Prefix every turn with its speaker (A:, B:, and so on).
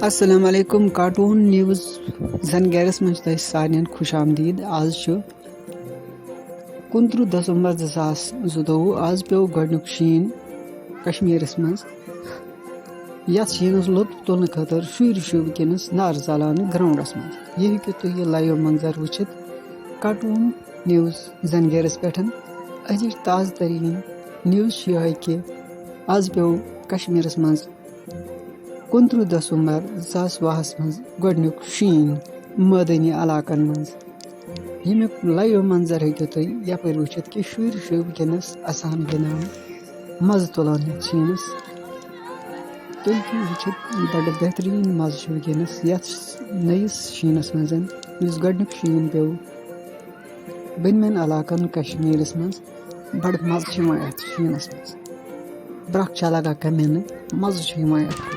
A: السلام علیکم cartoon news زنگیرس من تہ سارن خوش آمدید. آز 29 دسمبر 2022. آز پیو گۄڈنیُک شیٖن کشمیٖرس منٛز. یتھ شیٖنس لطف تُلنہٕ خٲطرٕ شُرۍ چھِ وٕنکیٚنس نار ژلان گراونڈس منٛز. یہ ہیٚکِو تُہۍ یہِ لایو منظر وٕچھِتھ کارٹون نیوز زنگیرس پٮ۪ٹھ. أزِچ تازٕ تریٖن نیوز چھِ یِہوٚے کہِ آز پیو کشمیٖرس منٛز 29 دسمبر 2022 منٛز گۄڈنیُک شیٖن مٲدٲنی علاقن منٛز. ییٚمیُک لایو منظر ہیٚکِو تُہۍ یپٲرۍ وٕچھِتھ کہِ شُرۍ چھِ وٕنکیٚنس اَسان گِنٛدان مزٕ تُلان یتھ شیٖنس. تُہۍ ہیٚکِو وٕچھِتھ بڑٕ بہتریٖن مزٕ چھُ وٕنکیٚنس یتھ نٔیِس شیٖنس منٛز یُس گۄڈنیُک شیٖن پیوٚو بٔنۍمٮ۪ن علاقن کشمیٖرس منٛز. بڑٕ مزٕ چھُ یِوان یتھ شیٖنس منٛز. برٛکھ چھےٚ لگان کمِنہٕ مزٕ چھُ یِوان یتھ.